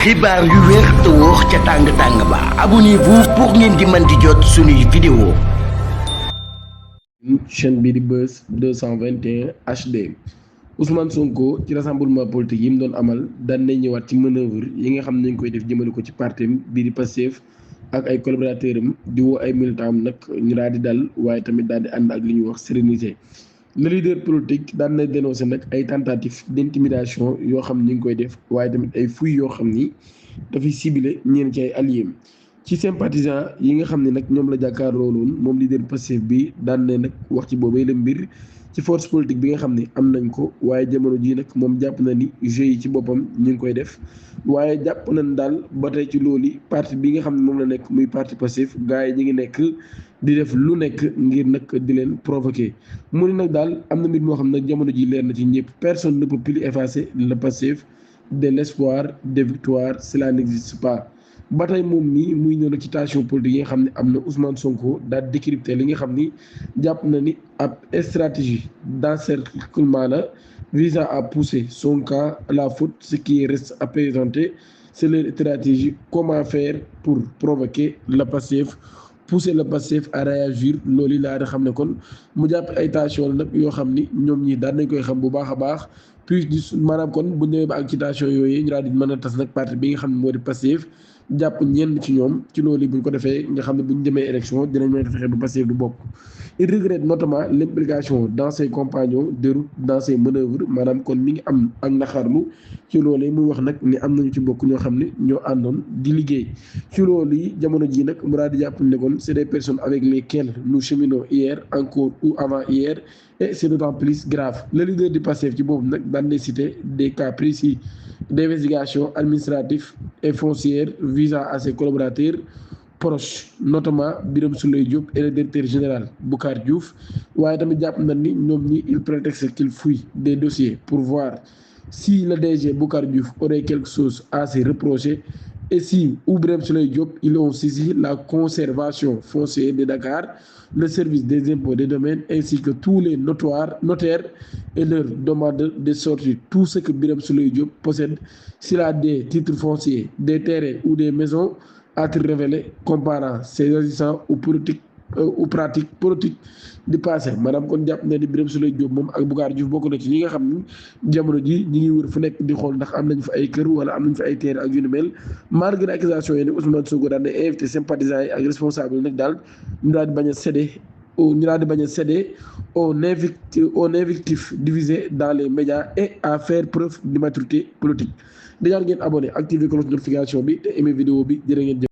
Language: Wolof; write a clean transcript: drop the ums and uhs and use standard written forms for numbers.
xibaar yu wér te wóor ca tàng-tàng ba abonnez-vous pour ngeen di mën di jot suñuy vidéo. Chaîne bi di Buzz 221 HD Ousmane Sonko ci rassemblement politique yi mu doon amal daan nañ ñëwaat ci manœuvre yi nga xam ne ñu koy def jëmale ko ci parti bii di Pastef ak ay collaborateurs am di woo ay militants am nag ñu daal di dal waaye tamit daal di ànd ak li ñuy wax sérénité. Le leader politique daan na dénoncé nag ay tentatives d'intimidation yoo xam ni ñu ngi koy def waaye tamit ay fouilles yoo xam ni dafay ciblé ñeen ci ay alliés ci sympathisants yi nga xam ne nag ñoom la jàkkaarloo loon moom leader Pastef bi daan na nag wax ci boobee la mbir ci force politique bi nga xam ne am nañ ko waaye jamono ji nag moom jàpp na ni jeu yi ci boppam ñu ngi koy def waaye jàpp nañ daal ba tey ci loolu parti bi nga xam ne moom la nekk muy parti Pastef gars yi ñu ngi nekk di def lu nekk ngir nag di leen provoquer mu ne nag daal am na mbir moo xam ne jamono ji leer na ci ñëpp personne ne peut plus effacer le Pastef de l'espoir de victoire cela n'existe pas. ba tey moom mii muy ñëw nag ci tension politique yi nga xam ne am na Ousmane Sonko daal décrypter li nga xam ni jàpp na ni ab stratégie d'encerclement la visant à pousser son camp à la faute. Ce qui reste à présenter c'est leur stratégie comment faire pour provoquer le Pastef, pousser le Pastef à réagir. loolu laa da xam ne kon mu jàpp ay tension la nag yoo xam ni ñoom ñii daan nañ koy xam bu baax a baax puis maanaam kon bu ñëwee ba ak ci tension yooyu ñu daal di mën a tas nag parti bi nga xam ne moo di Pastef jàpp ñenn ci ñoom ci loolu buñ ko defee nga xam ne buñ demee élection dinañ mën a fexe ba Pastef du bokk. Il regrette notamment l'implication dans ses compagnons de route dans ses manœuvres maanaam kon mi ngi am ak naxarlu ci loolu muy wax nag ni am nañu ci bokk ñoo xam ne ñoo àndoon di liggéey ci loolu yi jamono ji nag mu daal di jàpp ne kon c'est des personnes avec lesquelles nous cheminons hier encore ou avant hier et c'est d'autant plus grave. Le leader du Pastef ci boobu nag daan na citer des cas précis d'investigation administrative et foncière visant à ses collaborateurs proches notamment Birame Souleye Diop et le directeur général Boucar Diouf waaye tamit jàpp na ni ñoom ñi il prétexte qu'il fouille des dossiers pour voir si le DG Boucar Diouf aurait quelque chose à se reprocher et si ou Birame Souleye Diop ils ont saisi la conservation foncière de Dakar, le service des impôts des domaines ainsi que tous les notaires et leur demande de sortir tout ce que Birame Souleye Diop possède s'il a des titres fonciers, des terrains ou des maisons à être révélé comparant ses agissants ou pratiques politiques di passé maanaam kon jàpp na ni Birame Souleye Diop moom ak Boucar Diouf bokk na ci ñi nga xam ni jamono ji ñi ngi wër fu nekk di xool ndax am nañ fa ay kër wala am nañ fa ay terre ak yu ni mel malgré accusation yi ne Ousmane Sonko daan na invité sympathisants yi ak responsable yi nag daal ñu daal di bañ a céder au invectif divisé dans les médias et à faire preuve d'immaturité politique. Déjà ngeen abonné activer cloche de notification bi te aimé vidéo bi jërë ngeen jëf.